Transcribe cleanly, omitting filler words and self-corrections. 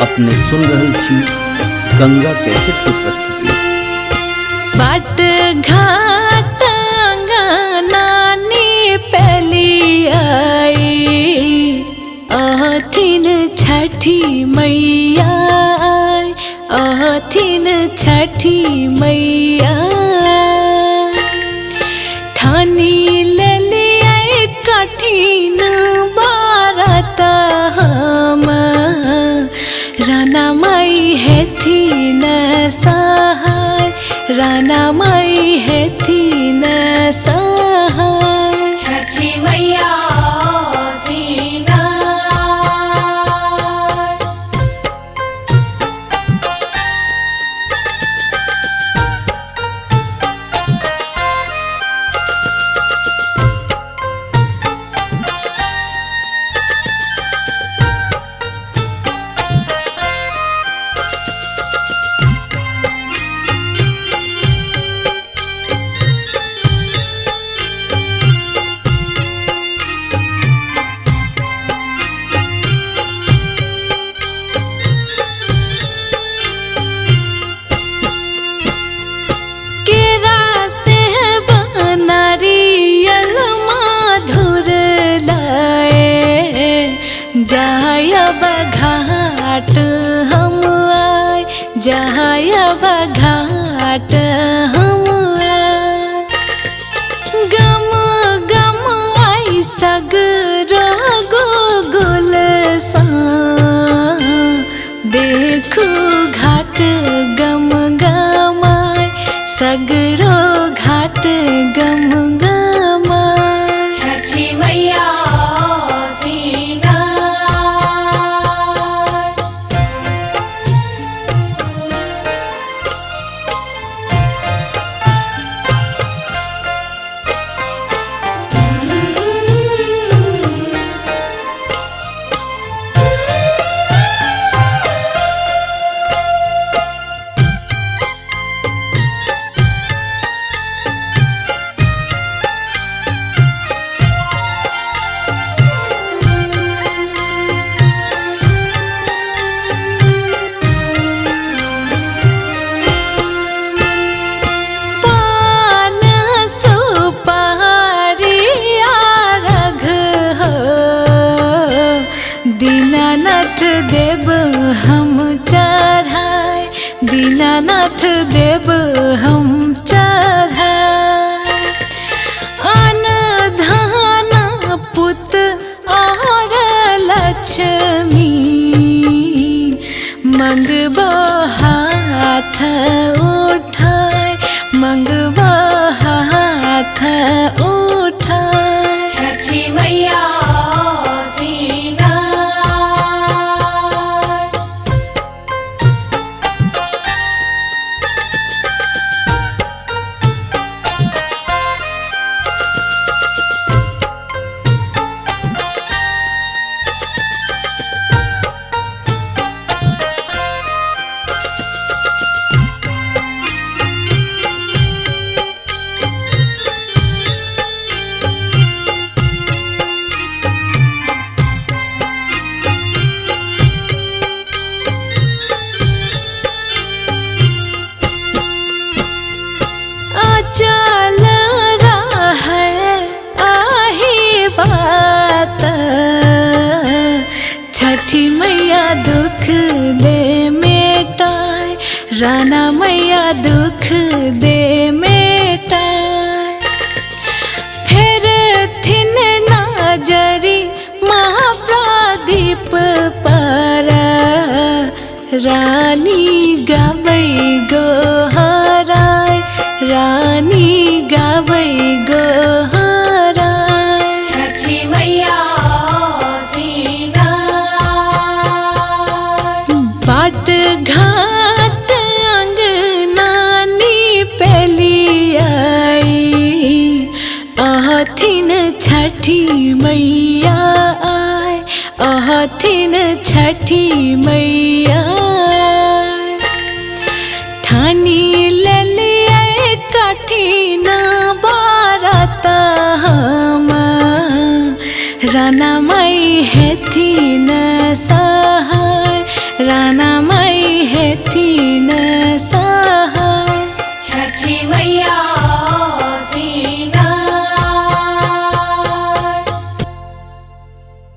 अपने सुन रहल छी गंगा कैसेट के प्रस्तुति। बाट घाट नानी पहली आई, अथिन छठी मैया आई, अथिन छठी मैया ठानी ले लिया कठिन बारत हम, राना माई है थी न सहाय, राना माई है थी न सहाय। छठी मैया दीना जायब घाट हम आए, जायब घाट हम आए, गम गम आई सगरो गोगुल सा, देखू घाट गम गमाय, सगरो घाट गम गमाय। छठी मैया दीना दीनानाथ देव हम चढ़ाए, दीनानाथ देव हम चढ़ाए, अन धन पुत और लक्ष्मी, मंगबो हाथ उठाए, मंगबो हाथ उठाए। छठी मैया चल रहा है आही बात, छठी मैया दुख दे मेटाए, राना मैया दुख दे मेटाए, फिर थिन नजरी महाप्रदीप पर, रानी गाबै गोहराय, रानी गाबै गोहराय। छठी मैया दीना बाट घाट नानी पहली आई, अथिन छठी मैया आए, अथिन छठी मैया ठानी ले लिया कठिन बारत हम, राना माई है थी न सहाय, राना है थी न